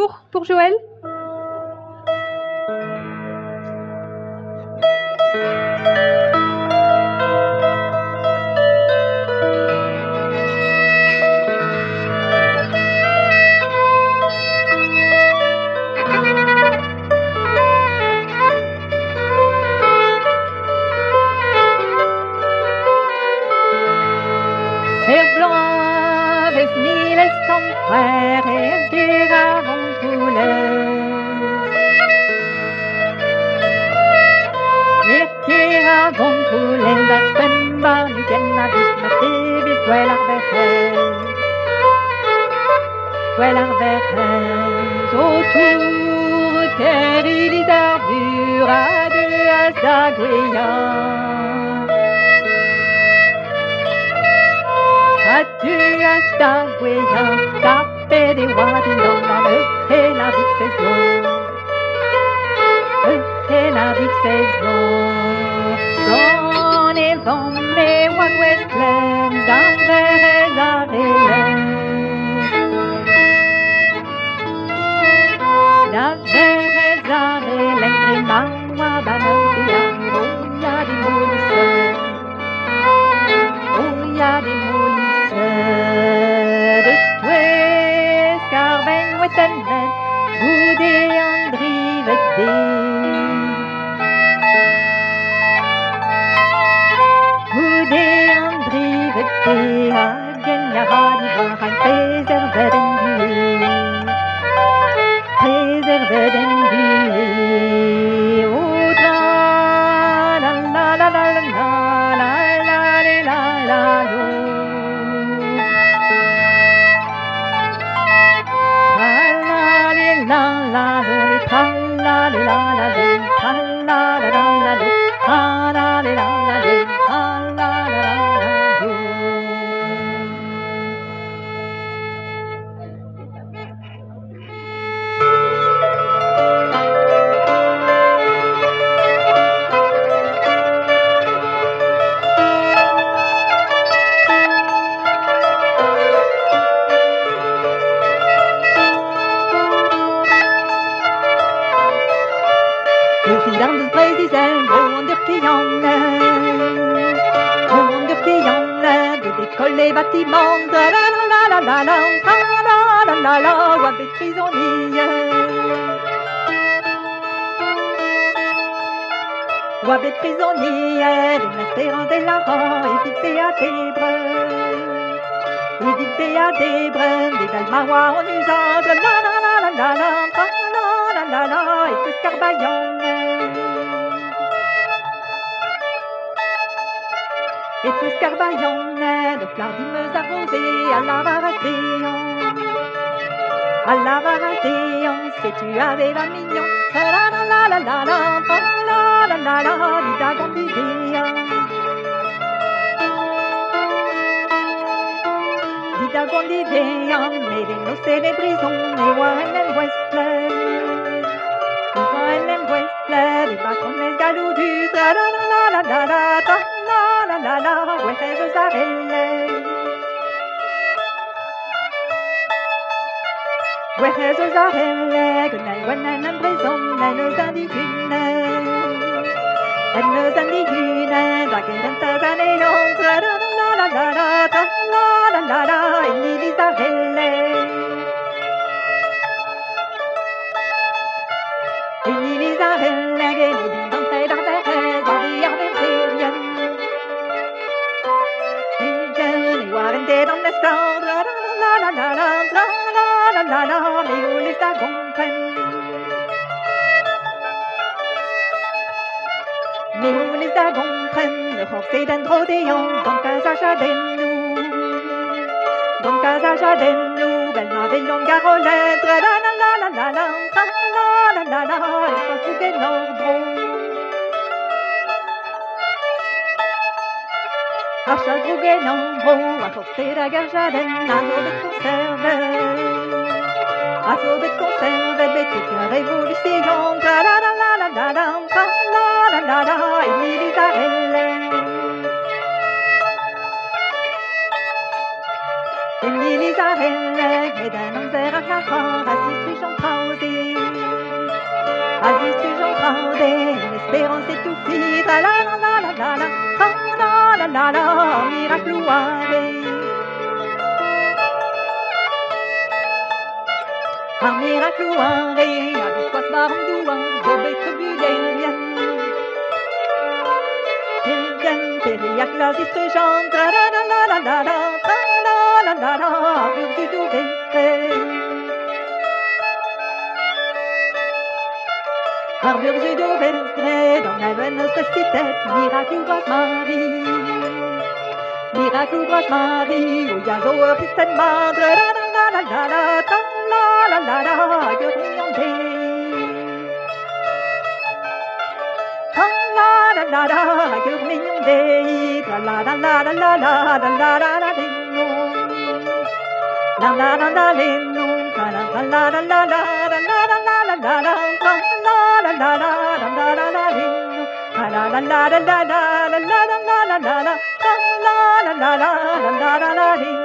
tour pour Joël. Herr blanc, ves miles comprare, vera Verkera vontulen, dat pembar nu kenna vis ma tevis dweller verres, autour kerilis arbur aduas da gweyan. Aduas da gweyan, tapet e wadin don an eughe la vixes blon. La vixes blon. Blon e van me wad westlen, dan verres arelen. Dan verres arelen, treman wa banantian, oia di molisse. Oia di molisse. De stwes, karven wetelen, goude an drivet de. Hagen ja hadi var han preserve den bué. Oh la la la la la la la la la la lo. La la lo, tra la la la la lo, tra la la la la lo, tra la la la la lo, tra la la la la lo. Dan des president, onder pianne, de décoller bâtiment, la la la la la la, la la la la, ou avec prisonnière, une espérance de l'avant, évité à des brins, des dalmarois en usance, la la la la la la, la la la, et tout scarbaillon. Et tout scarbaillon, de flardimes arrosées à la Varadéon, si tu avais 20 millions, la la la la la la la la la, l'ida gondidéa. L'ida gondidéa, mais les nos célébrissons, et Warren and Westland. Warren and Westland, les patrones galoudus, la la la la la la la. La la, huejes arelle. Huejes arelle, que n'en guanen en prison, nos indigènes. Nos indigènes, da que tantas années entre, la la la la la la la, et ni les arelle. Et ni les arelle, que les dindantes d'arverres, dans les arverres. Dead on the stone, la la la la la la la la, mais où les agompen? Mais où les agompen? Le forcé d'un rodéon, donc à Zachadenou, belle Mavellon Garolette, la la la la la la la la, et soit tout qu'est l'ordre. Archa drugen ombro, a forcé la garjaden, a sobet conserve, bête que révolution, la la la la la la la la la, et militaire. Et militaire, et d'un homme zéro à 4 ans, assiste chantant. tra la la la la la la, tra la la la la, miracluare. Ar miracluare, a dispoas varum douan, zo bet trebudelian. Perian, periac las istrejan, tra la la la la la la, tra la la la la, urdu do vestre. Ar urdu do vestre, dans la veine cestitet, miracluas Marie. Miracluas Marie, o ya zo ur pistet mat, tra la la la la la, tra la la la la, gur mignon dei. Tra la la la la, gur mignon dei, tra la la la la la la, la la la la lenno. La la la la lenno, tra la la la la la la, la la la la la la la, tra la la la la, la la la la lenno. La la la la la la la, la la la la la la, tra la la la la, la la la la lenno.